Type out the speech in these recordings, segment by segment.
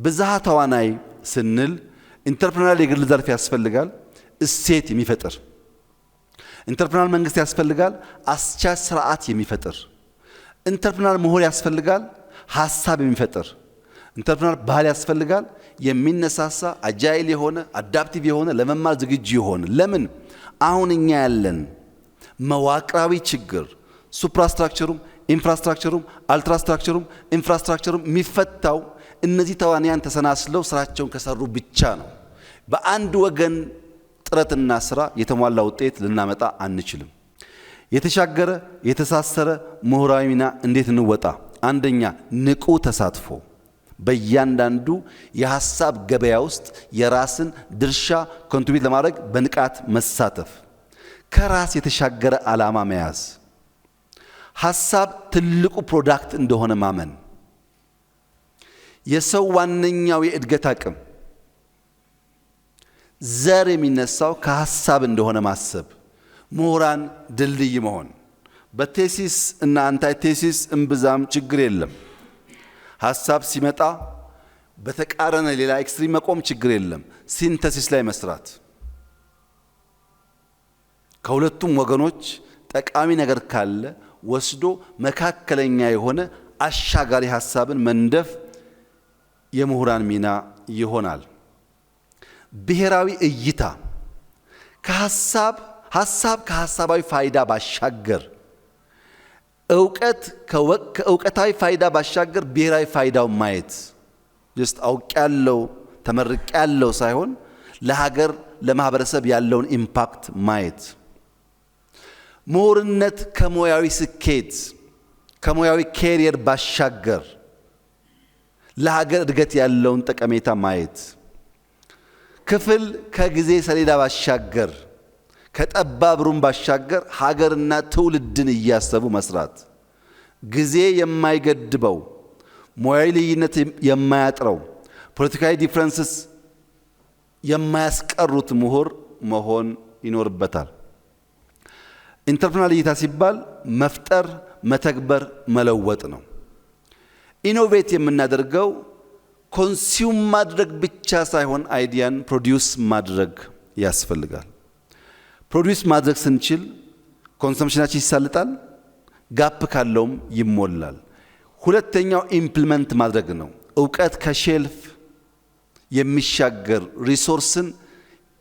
ብዝሃ ተዋናይ ስንል ኢንተርፕረነር የግል ዘርፍ ያስፈልጋል፣ እሴት የሚፈጥር ኢንተርፕረነር መንግስት ያስፈልጋል፣ አስቻይ ስርዓት የሚፈጥር ኢንተርፕረነር ምሁር ያስፈልጋል፣ ሐሳብ የሚፈጥር ኢንተርፕረነር ባህል ያስፈልጋል፣ የሚነሳሳ አጃይል የሆነ አዳፕቲቭ የሆነ ለመማር ዝግጁ የሆነ ለምን አሁን እኛ ያለን መዋቅራዊ ችግር ሱፕራስትራክቸሩም ኢንፍራስትራክቸሩም አልትራስትራክቸሩም ኢንፍራስትራክቸሩም የሚፈታው እነዚህ ተዋንያን ተሰናስለው ስራቸውን ከሰሩ ብቻ ነው። በአንድ ወገን ጥረትና ስራ የተሟላ ውጤት ልናመጣ አንችልም። የተሻገረ የተሳሰረ ምሁራዊ ሚና እንዴት እንወጣ? አንደኛ ንቁ ተሳትፎ፣ በእያንዳንዱ የሐሳብ ገበያ ውስጥ የራስን ድርሻ ኮንትሪቢዩት ለማድረግ በንቃት መሳተፍ፣ ከራስ የተሻገረ ዓላማ መያዝ፣ ሐሳብ ትልቁ ፕሮዳክት እንደሆነ ማመን፣ የሰው ዋነኛው የእድገት አቅም ዘር የሚነሳው ከሐሳብ እንደሆነ ማሰብ፣ ምሁራን ድልድይ መሆን። በቴሲስ እና አንታይ ቴሲስ እምብዛም ችግር የለም። ሐሳብ ሲመጣ በተቃረነ ሌላ ኤክስትሪም መቆም ችግር የለም። ሲንተሲስ ላይ መስራት፣ ከሁለቱም ወገኖች ጠቃሚ ነገር ካለ ወስዶ መካከለኛ የሆነ አሻጋሪ ሐሳብን መንደፍ የምሁራን ሚና ይሆናል። ብሔራዊ እይታ ከሐሳብ ከሐሳባዊ ፋይዳ ባሻገር ከእውቀታዊ ፋይዳ ባሻገር ብሔራዊ ፋይዳው ማየት ጀስት አውቄያለሁ ተመርቄያለሁ ሳይሆን ለሀገር ለማህበረሰብ ያለውን ኢምፓክት ማየት። ምሁርነት ከሙያዊ ስኬት ከሙያዊ ኬሪየር ባሻገር ለሀገር እድገት ያለውን ጠቀሜታ ማየት። ክፍል ከጊዜ ሰሌዳ ባሻገር ከጠባብ ሩም ባሻገር ሀገርና ትውልድን እያሰቡ መስራት። ጊዜ የማይገድበው ሙያዊ ልዩነት የማያጥረው ፖለቲካዊ ዲፍረንስስ የማያስቀሩት ምሁር መሆን ይኖርበታል። ኢንተርፕረነር እይታ ሲባል መፍጠር፣ መተግበር፣ መለወጥ ነው። ኢኖቬት የምናደርገው ኮንሱም ማድረግ ብቻ ሳይሆን አይዲያን ፕሮዲዩስ ማድረግ ያስፈልጋል። ፕሮዲዩስ ማድረግ ስንችል ኮንሰምፕሽናችን ይሳልጣል፣ ጋፕ ካለውም ይሞላል። ሁለተኛው ኢምፕሊመንት ማድረግ ነው። እውቀት ከሼልፍ የሚሻገር ሪሶርስን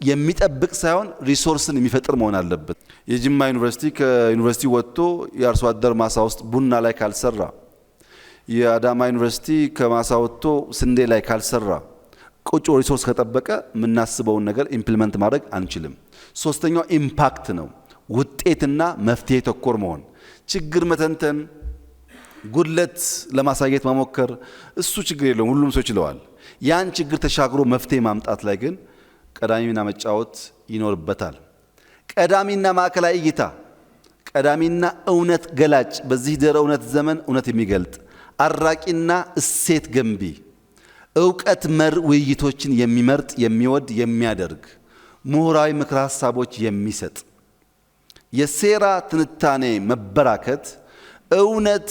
የሚጠብቅ ሳይሆን ሪሶርስን የሚፈጥር መሆን አለበት። የጅማ ዩኒቨርሲቲ ከዩኒቨርሲቲ ወጥቶ የአርሶ አደር ማሳ ውስጥ ቡና ላይ ካልሰራ፣ የአዳማ ዩኒቨርሲቲ ከማሳ ወጥቶ ስንዴ ላይ ካልሰራ፣ ቁጭ ሪሶርስ ከጠበቀ የምናስበውን ነገር ኢምፕሊመንት ማድረግ አንችልም። ሶስተኛው ኢምፓክት ነው። ውጤትና መፍትሄ ተኮር መሆን፣ ችግር መተንተን፣ ጉድለት ለማሳየት መሞከር እሱ ችግር የለውም፣ ሁሉም ሰው ይችለዋል። ያን ችግር ተሻግሮ መፍትሄ ማምጣት ላይ ግን ቀዳሚ ሚና መጫወት ይኖርበታል። ቀዳሚና ማዕከላዊ እይታ፣ ቀዳሚና እውነት ገላጭ፣ በዚህ ድህረ እውነት ዘመን እውነት የሚገልጥ አራቂና እሴት ገንቢ፣ እውቀት መር ውይይቶችን የሚመርጥ የሚወድ የሚያደርግ ምሁራዊ ምክረ ሐሳቦች የሚሰጥ። የሴራ ትንታኔ መበራከት እውነት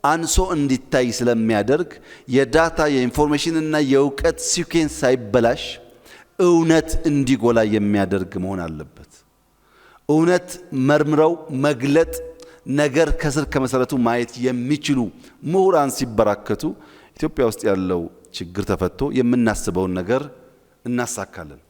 አንሶ እንዲታይ ስለሚያደርግ የዳታ የኢንፎርሜሽን እና የእውቀት ሲኩዌንስ ሳይበላሽ እውነት እንዲጎላ የሚያደርግ መሆን አለበት። እውነት መርምረው መግለጥ፣ ነገር ከስር ከመሰረቱ ማየት የሚችሉ ምሁራን ሲበራከቱ ኢትዮጵያ ውስጥ ያለው ችግር ተፈቶ የምናስበውን ነገር እናሳካለን።